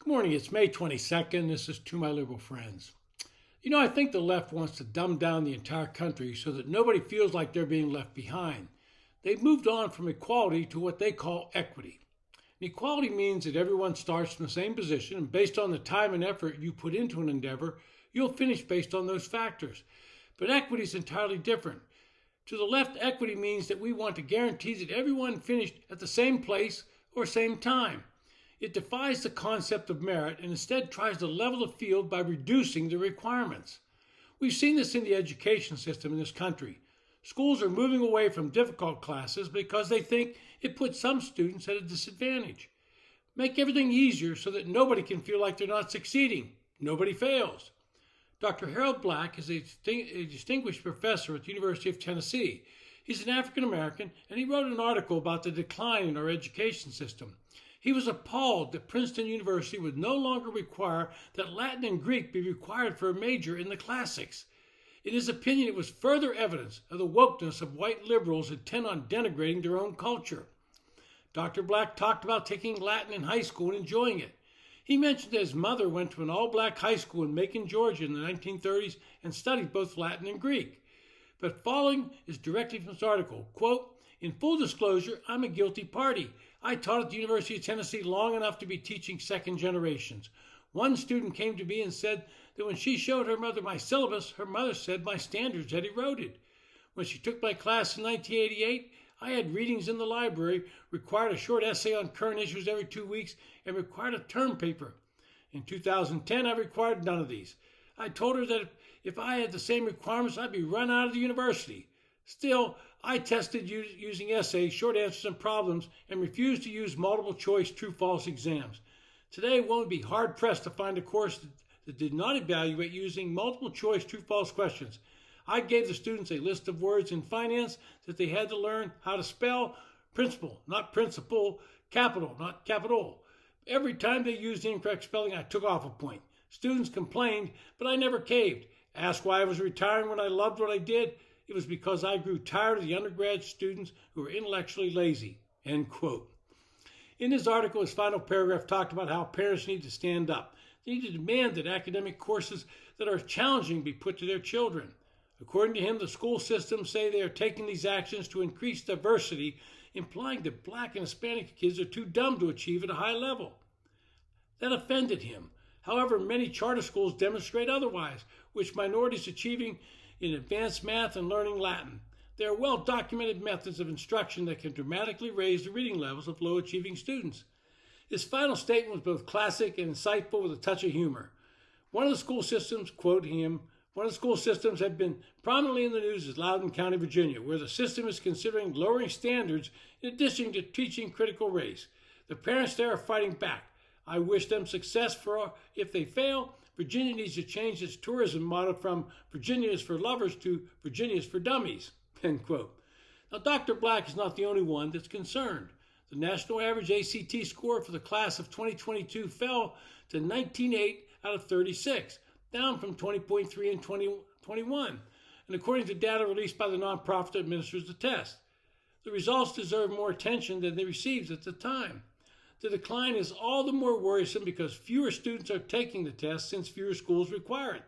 Good morning. It's May 22nd. This is To My Liberal Friends. I think the left wants to dumb down the entire country so that nobody feels like they're being left behind. They've moved on from equality to what they call equity. And equality means that everyone starts from the same position, and based on the time and effort you put into an endeavor, you'll finish based on those factors. But equity is entirely different. To the left, equity means that we want to guarantee that everyone finished at the same place or same time. It defies the concept of merit and instead tries to level the field by reducing the requirements. We've seen this in the education system in this country. Schools are moving away from difficult classes because they think it puts some students at a disadvantage. Make everything easier so that nobody can feel like they're not succeeding. Nobody fails. Dr. Harold Black is a distinguished professor at the University of Tennessee. He's an African American, and he wrote an article about the decline in our education system. He was appalled that Princeton University would no longer require that Latin and Greek be required for a major in the classics. In his opinion, it was further evidence of the wokeness of white liberals intent on denigrating their own culture. Dr. Black talked about taking Latin in high school and enjoying it. He mentioned that his mother went to an all-black high school in Macon, Georgia in the 1930s and studied both Latin and Greek. But following is directly from this article, quote, "In full disclosure, I'm a guilty party. I taught at the University of Tennessee long enough to be teaching second generations. One student came to me and said that when she showed her mother my syllabus, her mother said my standards had eroded. When she took my class in 1988, I had readings in the library, required a short essay on current issues every 2 weeks, and required a term paper. In 2010, I required none of these. I told her that if I had the same requirements, I'd be run out of the university. Still, I tested using essays, short answers, and problems, and refused to use multiple choice true-false exams. Today, one would be hard-pressed to find a course that did not evaluate using multiple choice true-false questions. I gave the students a list of words in finance that they had to learn how to spell: principal, not principal; capital, not capital. Every time they used the incorrect spelling, I took off a point. Students complained, but I never caved. Asked why I was retiring when I loved what I did. It was because I grew tired of the undergrad students who were intellectually lazy." End quote. In his article, his final paragraph talked about how parents need to stand up. They need to demand that academic courses that are challenging be put to their children. According to him, the school systems say they are taking these actions to increase diversity, implying that black and Hispanic kids are too dumb to achieve at a high level. That offended him. However, many charter schools demonstrate otherwise, with minorities achieving in advanced math and learning Latin. There are well-documented methods of instruction that can dramatically raise the reading levels of low-achieving students. His final statement was both classic and insightful with a touch of humor. One of the school systems, quoting him, "One of the school systems have been prominently in the news is Loudoun County, Virginia, where the system is considering lowering standards in addition to teaching critical race. The parents there are fighting back. I wish them success if they fail. Virginia needs to change its tourism model from Virginia is for lovers to Virginia is for dummies." End quote. Now, Dr. Black is not the only one that's concerned. The national average ACT score for the class of 2022 fell to 19.8 out of 36, down from 20.3 in 2021, and according to data released by the nonprofit that administers the test. The results deserve more attention than they received at the time. The decline is all the more worrisome because fewer students are taking the test since fewer schools require it.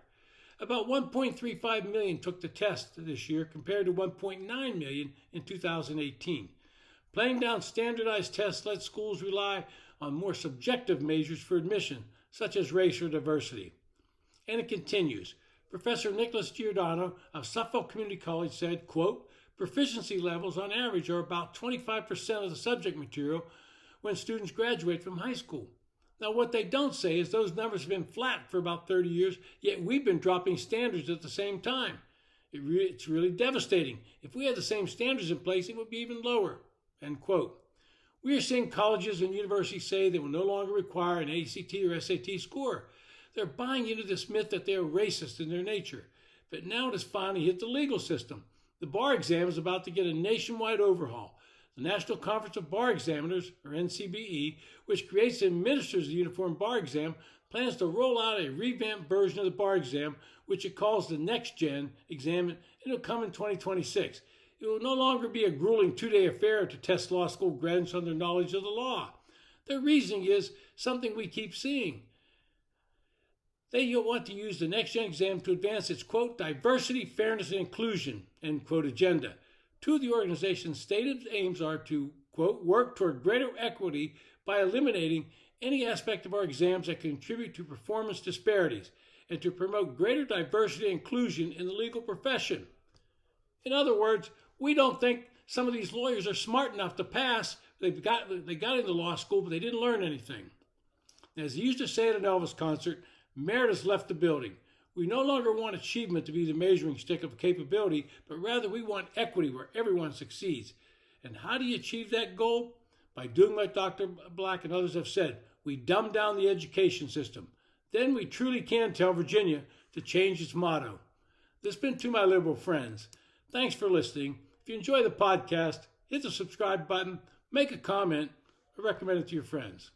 About 1.35 million took the test this year compared to 1.9 million in 2018. Playing down standardized tests let schools rely on more subjective measures for admission, such as race or diversity. And it continues. Professor Nicholas Giordano of Suffolk Community College said, quote, "Proficiency levels on average are about 25% of the subject material when students graduate from high school. Now, what they don't say is those numbers have been flat for about 30 years, yet we've been dropping standards at the same time. It's really devastating. If we had the same standards in place, it would be even lower." End quote. We are seeing colleges and universities say they will no longer require an ACT or SAT score. They're buying into this myth that they are racist in their nature. But now it has finally hit the legal system. The bar exam is about to get a nationwide overhaul. The National Conference of Bar Examiners, or NCBE, which creates and administers the Uniform Bar Exam, plans to roll out a revamped version of the bar exam, which it calls the Next Gen exam, and it will come in 2026. It will no longer be a grueling 2-day affair to test law school graduates on their knowledge of the law. Their reasoning is something we keep seeing. They want to use the next gen exam to advance its, quote, diversity, fairness, and inclusion, end quote, agenda. Two of the organization's stated aims are to, quote, work toward greater equity by eliminating any aspect of our exams that contribute to performance disparities, and to promote greater diversity and inclusion in the legal profession. In other words, we don't think some of these lawyers are smart enough to pass. They got into law school, but they didn't learn anything. As he used to say at an Elvis concert, merit has left the building. We no longer want achievement to be the measuring stick of capability, but rather we want equity where everyone succeeds. And how do you achieve that goal? By doing what Dr. Black and others have said. We dumb down the education system. Then we truly can tell Virginia to change its motto. This has been To My Liberal Friends. Thanks for listening. If you enjoy the podcast, hit the subscribe button, make a comment, or recommend it to your friends.